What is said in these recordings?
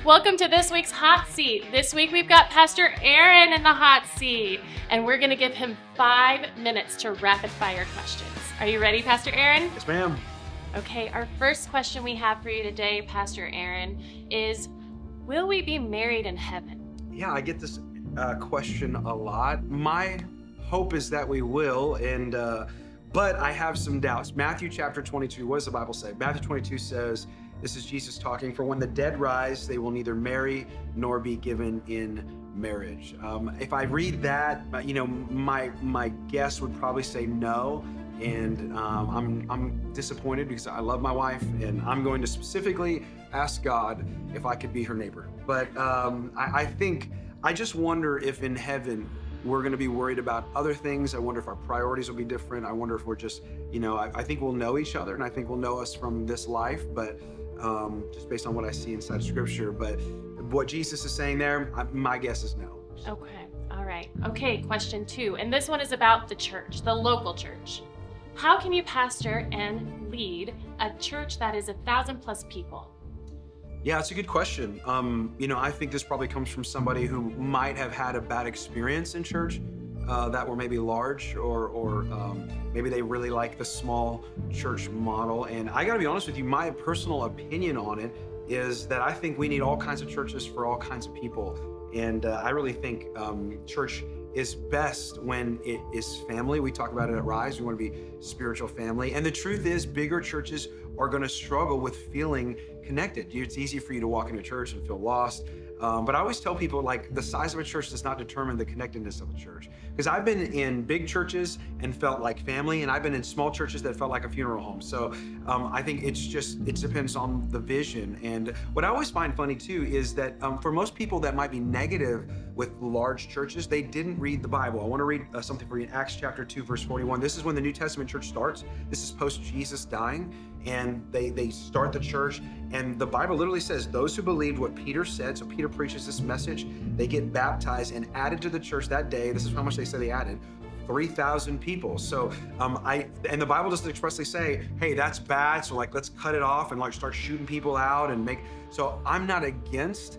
Welcome to this week's Hot Seat. This week we've got Pastor Aaron in the hot seat, and we're going to give him 5 minutes to rapid fire questions. Are you ready, Pastor Aaron? Yes, ma'am. Okay, our first question we have for you today, Pastor Aaron, is will we be married in heaven? Yeah, I get this question a lot. My hope is that we will, but I have some doubts. Matthew chapter 22, what does the Bible say? Matthew 22 says, this is Jesus talking, for when the dead rise, they will neither marry nor be given in marriage. If I read that, my guess would probably say no. And I'm disappointed because I love my wife, and I'm going to specifically ask God if I could be her neighbor. But I just wonder if in heaven we're going to be worried about other things. I wonder if our priorities will be different. I wonder if we're just, I think we'll know each other, and I think we'll know us from this life, but just based on what I see inside Scripture. But what Jesus is saying there, my guess is no. Okay, all right. Okay, question 2, and this one is about the church, the local church. How can you pastor and lead a church that is 1,000+ people? Yeah, it's a good question. I think this probably comes from somebody who might have had a bad experience in church that were maybe large, or maybe they really like the small church model. And I gotta be honest with you, my personal opinion on it is that I think we need all kinds of churches for all kinds of people. And I really think church is best when it is family. We talk about it at Rise. We want to be spiritual family. And the truth is, bigger churches are going to struggle with feeling connected. It's easy for you to walk into a church and feel lost. But I always tell people, like, the size of a church does not determine the connectedness of a church. Because I've been in big churches and felt like family, and I've been in small churches that felt like a funeral home. So I think it depends on the vision. And what I always find funny too is that for most people that might be negative with large churches, they didn't read the Bible. I want to read something for you in Acts chapter 2, verse 41. This is when the New Testament church starts. This is post Jesus dying. And they start the church, and the Bible literally says those who believed what Peter said, so Peter preaches this message, they get baptized and added to the church that day. This is how much they say they added: 3,000 people. So and the Bible doesn't expressly say, hey, that's bad, so like let's cut it off and like start shooting people out and make. So I'm not against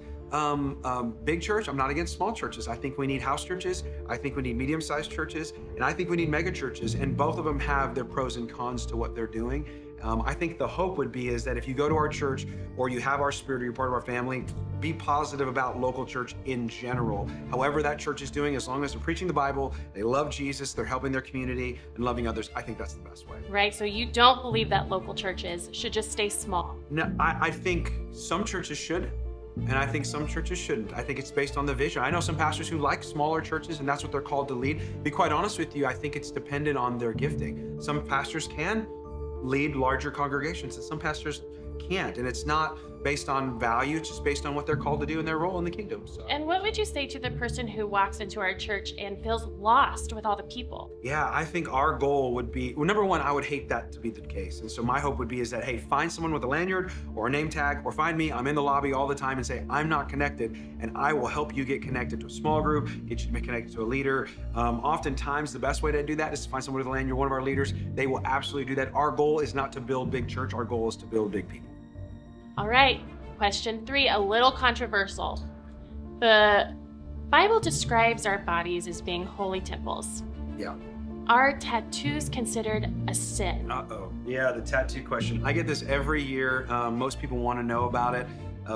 big church. I'm not against small churches. I think we need house churches. I think we need medium-sized churches, and I think we need mega churches. And both of them have their pros and cons to what they're doing. I think the hope would be is that if you go to our church or you have our spirit or you're part of our family, be positive about local church in general. However that church is doing, as long as they're preaching the Bible, they love Jesus, they're helping their community and loving others, I think that's the best way. Right, so you don't believe that local churches should just stay small? No, I think some churches should, and I think some churches shouldn't. I think it's based on the vision. I know some pastors who like smaller churches, and that's what they're called to lead. To be quite honest with you, I think it's dependent on their gifting. Some pastors can lead larger congregations, and some pastors can't. And it's not based on value, it's just based on what they're called to do in their role in the kingdom. So. And what would you say to the person who walks into our church and feels lost with all the people? Yeah, I think our goal would be, well, number one, I would hate that to be the case. And so my hope would be is that, hey, find someone with a lanyard or a name tag, or find me, I'm in the lobby all the time, and say, I'm not connected, and I will help you get connected to a small group, get you connected to a leader. Oftentimes, the best way to do that is to find someone with a lanyard, one of our leaders. They will absolutely do that. Our goal is not to build big church. Our goal is to build big people. All right, question 3, a little controversial. The Bible describes our bodies as being holy temples. Yeah. Are tattoos considered a sin? Uh-oh. Yeah, the tattoo question. I get this every year. Most people want to know about it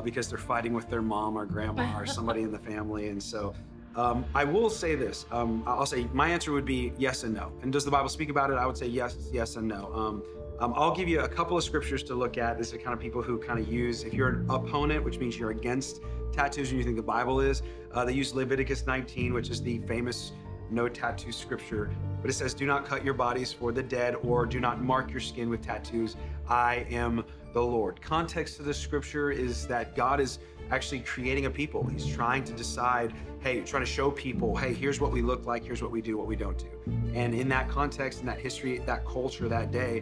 because they're fighting with their mom or grandma or somebody in the family. And so I will say this. I'll say my answer would be yes and no. And does the Bible speak about it? I would say yes and no. I'll give you a couple of scriptures to look at. This is the kind of people who kind of use, if you're an opponent, which means you're against tattoos and you think the Bible is, they use Leviticus 19, which is the famous no tattoo scripture. But it says, do not cut your bodies for the dead, or do not mark your skin with tattoos. I am the Lord. Context of the scripture is that God is actually creating a people. He's trying to decide, hey, trying to show people, hey, here's what we look like, here's what we do, what we don't do. And in that context, in that history, that culture, that day,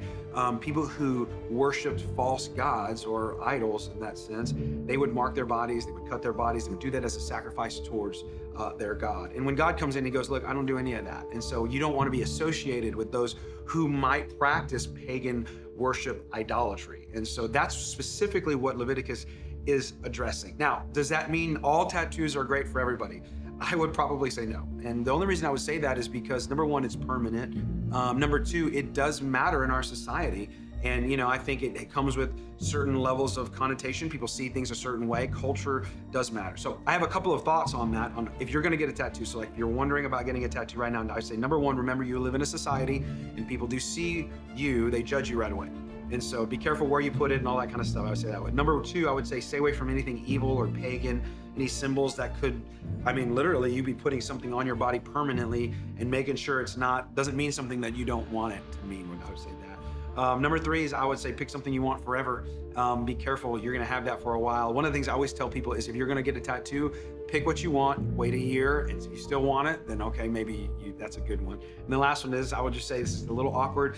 people who worshiped false gods or idols in that sense, they would mark their bodies, they would cut their bodies, they would do that as a sacrifice towards their God. And when God comes in, he goes, look, I don't do any of that. And so you don't want to be associated with those who might practice pagan worship idolatry. And so that's specifically what Leviticus is addressing. Now, does that mean all tattoos are great for everybody? I would probably say no. And the only reason I would say that is because number one, it's permanent. Number two, it does matter in our society. And, I think it comes with certain levels of connotation. People see things a certain way. Culture does matter. So I have a couple of thoughts on that, on if you're going to get a tattoo. So like if you're wondering about getting a tattoo right now, I say, number one, remember you live in a society and people do see you, they judge you right away. And so be careful where you put it and all that kind of stuff. I would say that way. Number two, I would say stay away from anything evil or pagan, any symbols that could, literally you'd be putting something on your body permanently and making sure it's doesn't mean something that you don't want it to mean when I would say that. Number three is I would say pick something you want forever. Be careful, you're gonna have that for a while. One of the things I always tell people is if you're gonna get a tattoo, pick what you want, wait a year, and if you still want it, then okay, maybe that's a good one. And the last one is, I would just say, this is a little awkward,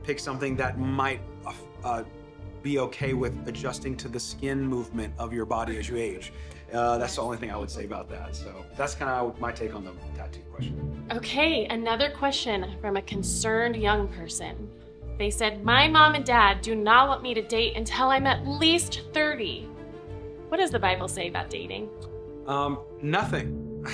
pick something that might be okay with adjusting to the skin movement of your body as you age. That's the only thing I would say about that. So that's kind of my take on the tattoo question. Okay, another question from a concerned young person. They said, my mom and dad do not want me to date until I'm at least 30. What does the Bible say about dating? Nothing.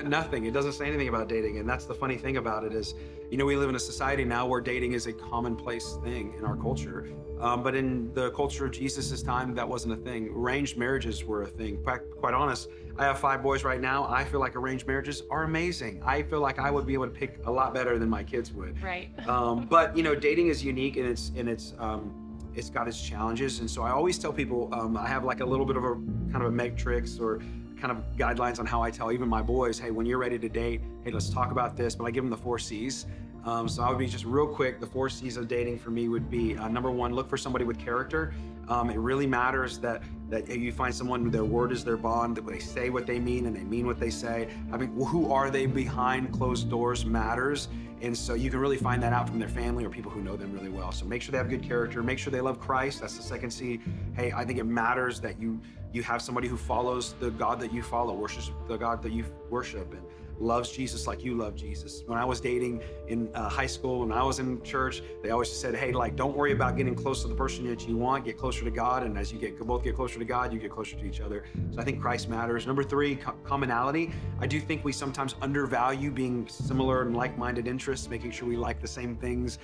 Nothing. It doesn't say anything about dating. And that's the funny thing about it is, we live in a society now where dating is a commonplace thing in our culture. But in the culture of Jesus' time, that wasn't a thing. Arranged marriages were a thing. Quite honest, I have 5 boys right now. I feel like arranged marriages are amazing. I feel like I would be able to pick a lot better than my kids would. Right. But dating is unique and it's got its challenges. And so I always tell people, I have like a little bit of a kind of a matrix or kind of guidelines on how I tell even my boys, hey, when you're ready to date, hey, let's talk about this. But I give them the 4 C's. So I would be just real quick. The 4 C's of dating for me would be number one, look for somebody with character. It really matters that you find someone, their word is their bond, that they say what they mean and they mean what they say. Who are they behind closed doors matters. And so you can really find that out from their family or people who know them really well. So make sure they have good character, make sure they love Christ. That's the second C. Hey, I think it matters that you have somebody who follows the God that you follow, worships the God that you worship, and loves Jesus like you love Jesus. When I was dating in high school, when I was in church, they always said, hey, don't worry about getting close to the person that you want, get closer to God. And as you both get closer to God, you get closer to each other. So I think Christ matters. Number 3, commonality. I do think we sometimes undervalue being similar and like-minded interests, making sure we like the same things.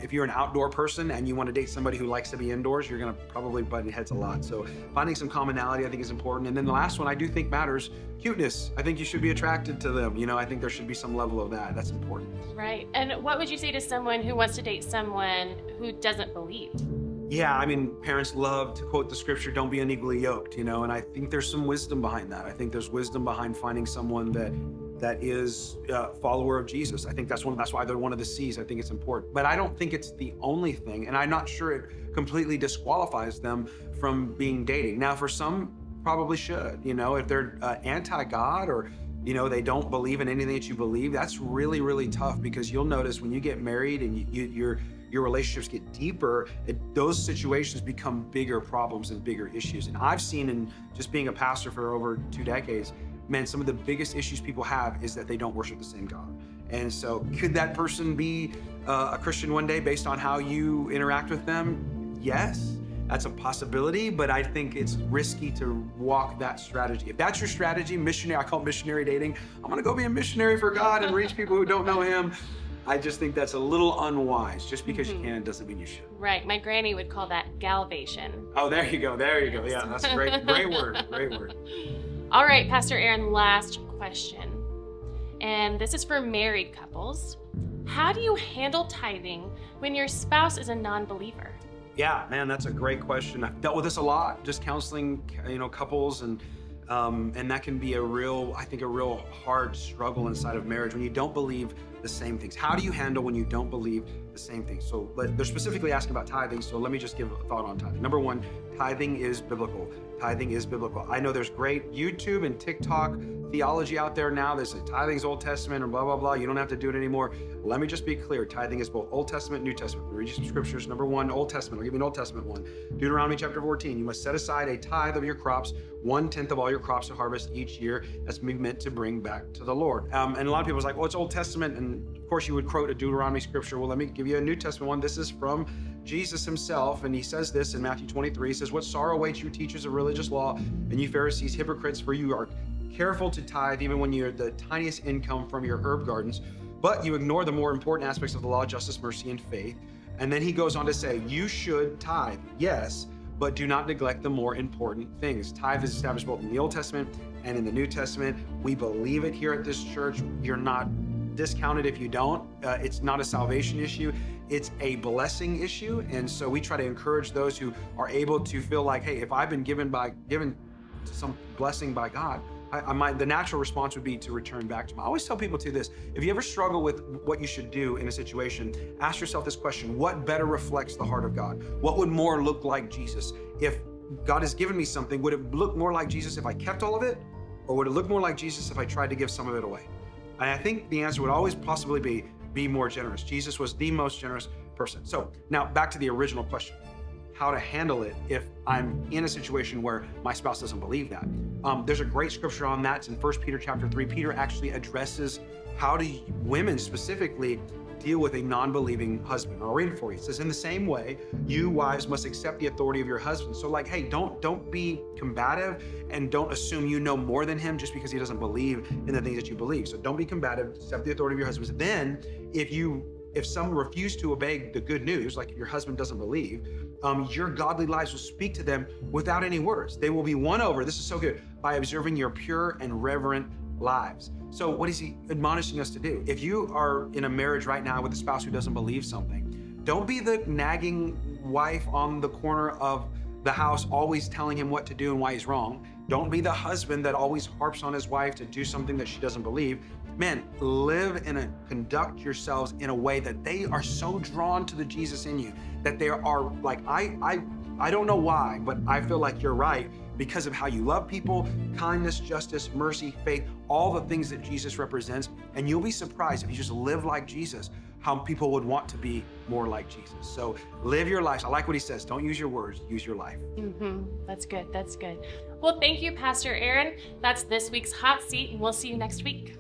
If you're an outdoor person and you want to date somebody who likes to be indoors, you're going to probably butt heads a lot. So finding some commonality I think is important. And then the last one I do think matters, cuteness. I think you should be attracted to them. I think there should be some level of that. That's important. Right. And what would you say to someone who wants to date someone who doesn't believe? Yeah, parents love to quote the scripture, don't be unequally yoked, and I think there's some wisdom behind that. I think there's wisdom behind finding someone that is a follower of Jesus. I think that's why they're one of the C's. I think it's important. But I don't think it's the only thing, and I'm not sure it completely disqualifies them from being dating. Now, for some, probably should, if they're anti-God or they don't believe in anything that you believe, that's really, really tough, because you'll notice when you get married and your relationships get deeper, those situations become bigger problems and bigger issues. And I've seen, in just being a pastor for over 2 decades, man, some of the biggest issues people have is that they don't worship the same God. And so could that person be a Christian one day based on how you interact with them? Yes. That's a possibility, but I think it's risky to walk that strategy. If that's your strategy, missionary, I call it missionary dating. I'm gonna go be a missionary for God and reach people who don't know Him. I just think that's a little unwise. Just because you can doesn't mean you should. Right, my granny would call that galvation. Oh, there you go. Yeah, that's a great word, great word. All right, Pastor Aaron, last question. And this is for married couples. How do you handle tithing when your spouse is a non-believer? Yeah, man, that's a great question. I've dealt with this a lot, just counseling, couples, and that can be a real hard struggle inside of marriage when you don't believe the same things. How do you handle when you don't believe the same things? So they're specifically asking about tithing, so let me just give a thought on tithing. Number 1, tithing is biblical. Tithing is biblical. I know there's great YouTube and TikTok theology out there now. There's tithing's Old Testament and blah, blah, blah. You don't have to do it anymore. Let me just be clear. Tithing is both Old Testament and New Testament. Read you some scriptures. Number 1, Old Testament. I'll give you an Old Testament one. Deuteronomy chapter 14. You must set aside a tithe of your crops, 1/10 of all your crops to harvest each year. That's meant to bring back to the Lord. And a lot of people are like, well, it's Old Testament. And of course you would quote a Deuteronomy scripture. Well, let me give you a New Testament one. This is from Jesus himself, and he says this in Matthew 23, he says, "What sorrow awaits you, teachers of religious law, and you Pharisees, hypocrites, for you are careful to tithe even when you're the tiniest income from your herb gardens, but you ignore the more important aspects of the law, justice, mercy, and faith." And then he goes on to say, you should tithe, yes, but do not neglect the more important things. Tithe is established both in the Old Testament and in the New Testament. We believe it here at this church. You're not discounted if you don't. It's not a salvation issue. It's a blessing issue. And so we try to encourage those who are able to feel like, hey, if I've been given some blessing by God, the natural response would be to return back to him. I always tell people this: if you ever struggle with what you should do in a situation, ask yourself this question: what better reflects the heart of God? What would more look like Jesus? If God has given me something, would it look more like Jesus if I kept all of it? Or would it look more like Jesus if I tried to give some of it away? And I think the answer would always possibly be more generous. Jesus was the most generous person. So now back to the original question: how to handle it if I'm in a situation where my spouse doesn't believe that. There's a great scripture on that. It's in 1 Peter chapter 3. Peter actually addresses how do women specifically deal with a non-believing husband. I'll read it for you. It says, "In the same way, you wives must accept the authority of your husband." So like, hey, don't be combative and don't assume you know more than him just because he doesn't believe in the things that you believe. So don't be combative, accept the authority of your husbands. Then if some refuse to obey the good news, like if your husband doesn't believe, your godly lives will speak to them without any words. They will be won over, this is so good, by observing your pure and reverent lives. So what is he admonishing us to do? If you are in a marriage right now with a spouse who doesn't believe something, don't be the nagging wife on the corner of the house always telling him what to do and why he's wrong. Don't be the husband that always harps on his wife to do something that she doesn't believe. Man, conduct yourselves in a way that they are so drawn to the Jesus in you that they are like, I don't know why, but I feel like you're right because of how you love people, kindness, justice, mercy, faith, all the things that Jesus represents. And you'll be surprised if you just live like Jesus, how people would want to be more like Jesus. So live your lives. I like what he says. Don't use your words, use your life. That's good. That's good. Well, thank you, Pastor Aaron. That's this week's Hot Seat, and we'll see you next week.